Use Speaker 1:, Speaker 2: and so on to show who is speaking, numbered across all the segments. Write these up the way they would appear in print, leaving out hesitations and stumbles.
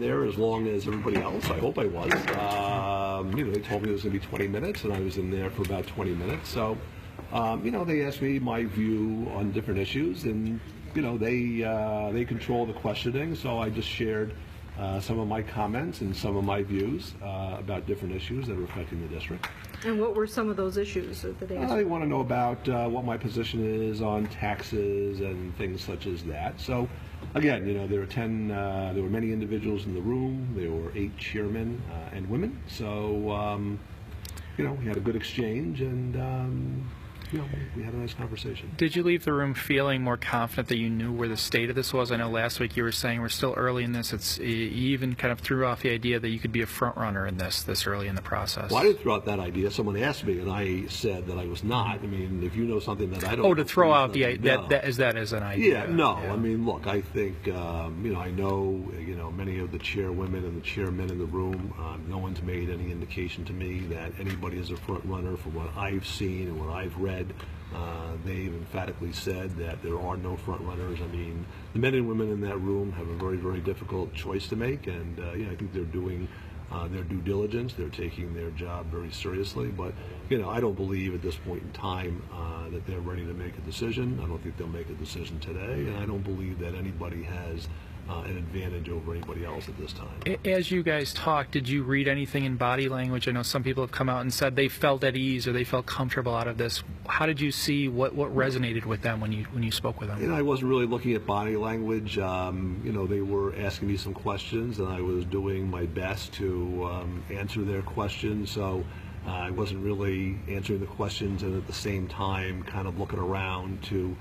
Speaker 1: there as long as everybody else. I hope I was. They told me it was going to be 20 minutes, and I was in there for about 20 minutes. So, they asked me my view on different issues, and they control the questioning. So I just shared some of my comments and some of my views about different issues that are affecting the district.
Speaker 2: And what were some of those issues that they asked?
Speaker 1: They want to know about what my position is on taxes and things such as that. So, again, there were many individuals in the room. There were 8 chairmen and women. So, we had a good exchange, and we had a nice conversation.
Speaker 3: Did you leave the room feeling more confident that you knew where the state of this was? I know last week you were saying we're still early in this. You even kind of threw off the idea that you could be a front runner in this early in the process.
Speaker 1: Well, I didn't throw out that idea. Someone asked me, and I said that I was not. I mean, if you know something that I don't.
Speaker 3: Oh, to throw out the idea that as an idea.
Speaker 1: Yeah, no. Yeah. I mean, look, I think I know many of the chairwomen and the chairmen in the room. No one's made any indication to me that anybody is a front runner from what I've seen and what I've read. They've emphatically said that there are no front runners. I mean, the men and women in that room have a very, very difficult choice to make, and I think they're doing their due diligence. They're taking their job very seriously, but I don't believe at this point in time that they're ready to make a decision. I don't think they'll make a decision today, and I don't believe that anybody has an advantage over anybody else at this time.
Speaker 3: As you guys talked, did you read anything in body language? I know some people have come out and said they felt at ease or they felt comfortable out of this. How did you see what resonated with them when you spoke with them?
Speaker 1: I wasn't really looking at body language. They were asking me some questions, and I was doing my best to answer their questions. So I wasn't really answering the questions, and at the same time, kind of looking around to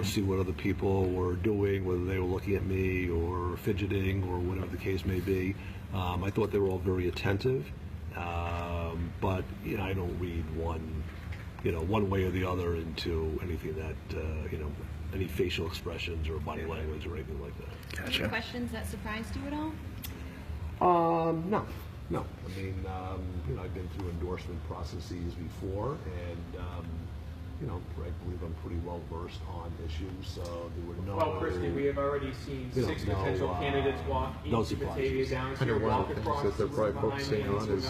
Speaker 1: see what other people were doing, whether they were looking at me or fidgeting or whatever the case may be. I thought they were all very attentive, but I don't read one way or the other into anything that any facial expressions or body language or anything like that.
Speaker 3: Gotcha.
Speaker 4: Any questions that surprised you at all?
Speaker 1: No. I mean, I've been through endorsement processes before, and I believe I'm pretty well versed on issues, so there were no.
Speaker 5: Well, Christy, we have already seen 6 potential candidates walk east Batavia down to
Speaker 6: one of the things that they're probably focusing on is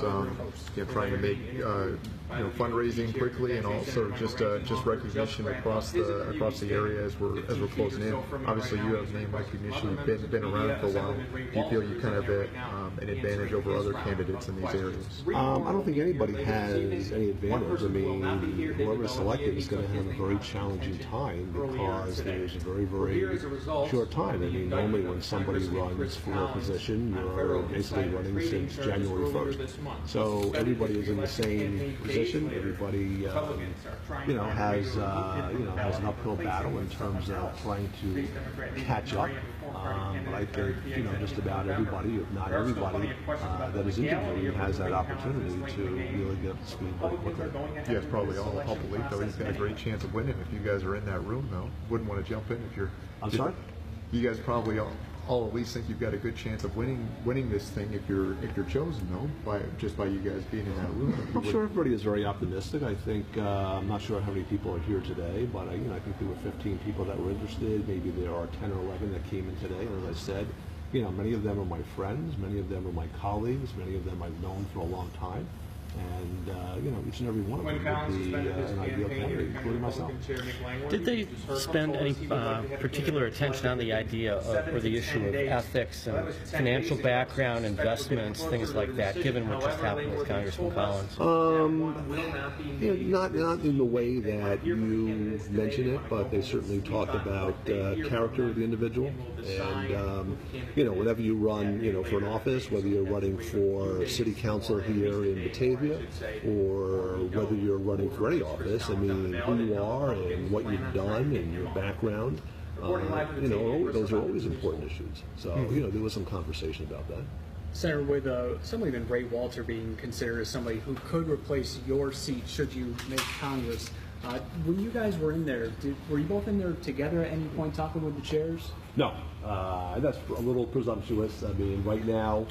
Speaker 6: trying to make fundraising quickly, and also just recognition across the area as we're closing in. Obviously, you have name recognition. You've been around for a while. Do you feel you kind of have an advantage over other candidates in these areas?
Speaker 1: I don't think anybody has any advantage. I mean, whoever's selected is going to have a very challenging time because there's a very, very short time. I mean, normally when somebody runs for a position, you're basically running since January 1st. So everybody is in the same position. Everybody, has an uphill battle in terms of trying to catch up. But I think, just about everybody, if not everybody, that is interviewing has that opportunity to really get up to speed very quickly.
Speaker 6: You guys probably all believe, though, he's got a great chance of winning if you guys are in that room, though. Wouldn't want to jump in if you're...
Speaker 1: I'm sorry?
Speaker 6: You guys probably all at least think you've got a good chance of winning this thing if you're chosen, though, by you guys being in that room.
Speaker 1: I'm sure everybody is very optimistic. I think I'm not sure how many people are here today, but I think there were 15 people that were interested. Maybe there are 10 or 11 that came in today. And as I said, many of them are my friends, many of them are my colleagues, many of them I've known for a long time. And, each and every one of them would be an ideal candidate, including myself.
Speaker 7: Did they spend any particular attention on the idea of, or the issue of ethics and financial background, investments, things like that, given what just happened with Congressman Collins?
Speaker 1: Not in the way that you mention it, but they certainly talked about character of the individual. And, whenever you run, for an office, whether you're running for city council here in Batavia, or whether you're running for any office, I mean, who you are and what you've done and your background, those are always important issues. So, there was some conversation about that.
Speaker 8: Senator, with somebody like Ray Walter being considered as somebody who could replace your seat should you make Congress, when you guys were in there, were you both in there together at any point talking with the chairs?
Speaker 1: No, that's a little presumptuous. I mean, right now,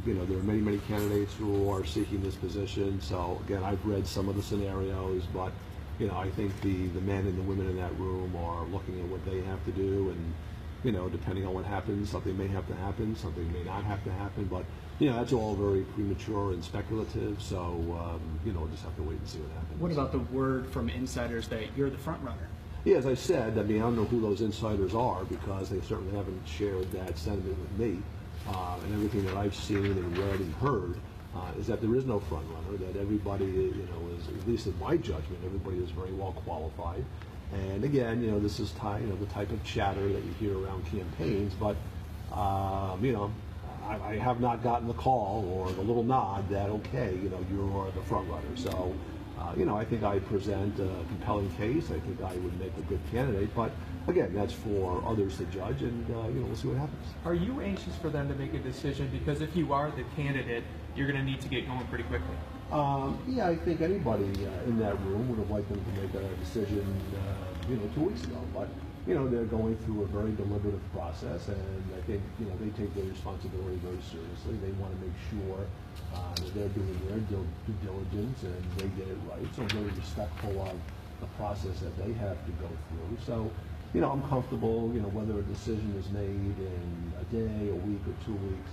Speaker 1: there are many candidates who are seeking this position. So again, I've read some of the scenarios, but I think the men and the women in that room are looking at what they have to do, and depending on what happens, something may have to happen, something may not have to happen, but, that's all very premature and speculative, so, we'll just have to wait and see what happens.
Speaker 8: What about the word from insiders that you're the front runner?
Speaker 1: Yeah, as I said, I don't know who those insiders are because they certainly haven't shared that sentiment with me. And everything that I've seen and read and heard is that there is no front runner, that everybody, is, at least in my judgment, everybody is very well qualified. And again, this is the type of chatter that you hear around campaigns, but, I have not gotten the call or the little nod that, okay, you're the front runner. So, I think I present a compelling case. I think I would make a good candidate, but again, that's for others to judge, and we'll see what happens.
Speaker 5: Are you anxious for them to make a decision? Because if you are the candidate, you're going to need to get going pretty quickly.
Speaker 1: Yeah, I think anybody in that room would have liked them to make a decision, 2 weeks ago. But they're going through a very deliberative process, and I think they take their responsibility very seriously. They want to make sure that they're doing their due diligence and they get it right. So I'm very respectful of the process that they have to go through. So, I'm comfortable, whether a decision is made in a day, a week, or 2 weeks.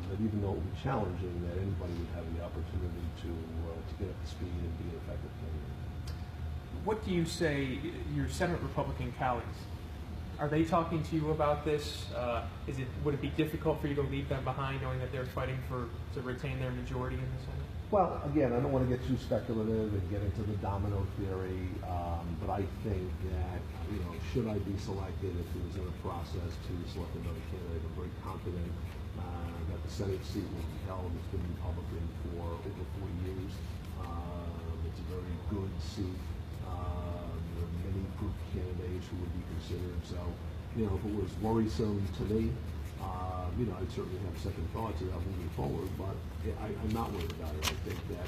Speaker 1: That even though it would be challenging, that anybody would have the opportunity to get up to speed and be an effective candidate.
Speaker 5: What do you say, your Senate Republican colleagues? Are they talking to you about this? Would it be difficult for you to leave them behind, knowing that they're fighting to retain their majority in the Senate?
Speaker 1: Well, again, I don't want to get too speculative and get into the domino theory, but I think that should I be selected, if it was in a process to select another candidate, I'm very confident that the Senate seat will be held. It's been Republican for over 4 years. It's a very good seat. There are many good candidates who would be considered. So, if it was worrisome to me, I'd certainly have second thoughts about moving forward. But I'm not worried about it. I think that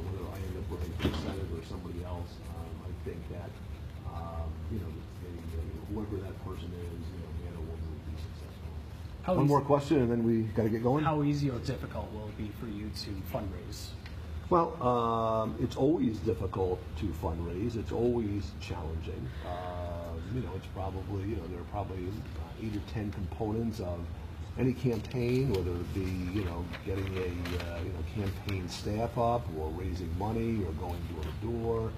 Speaker 1: whether I end up running for the Senate or somebody else, I think that whoever that person is, man or woman, would be successful. One more question, and then we got to get going.
Speaker 8: How easy or difficult will it be for you to fundraise?
Speaker 1: Well, it's always difficult to fundraise. It's always challenging. It's probably, there are probably 8 or 10 components of any campaign, whether it be, getting a, campaign staff up, or raising money, or going door to door,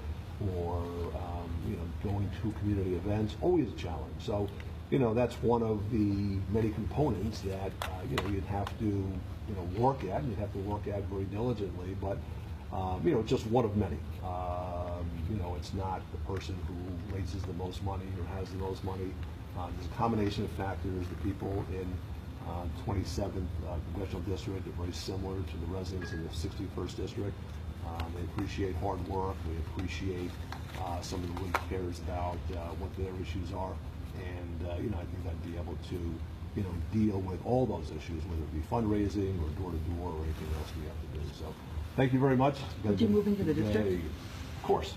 Speaker 1: or, going to community events. Always a challenge. So, that's one of the many components that, you'd have to, work at, and you'd have to work at very diligently, but, it's just one of many. It's not the person who raises the most money or has the most money. There's a combination of factors. The people in 27th Congressional District are very similar to the residents in the 61st District. They appreciate hard work. They appreciate someone who really cares about what their issues are. And, I think I'd be able to, deal with all those issues, whether it be fundraising or door-to-door or anything else we have to do. So thank you very much.
Speaker 2: Would you move into the district?
Speaker 1: Of course.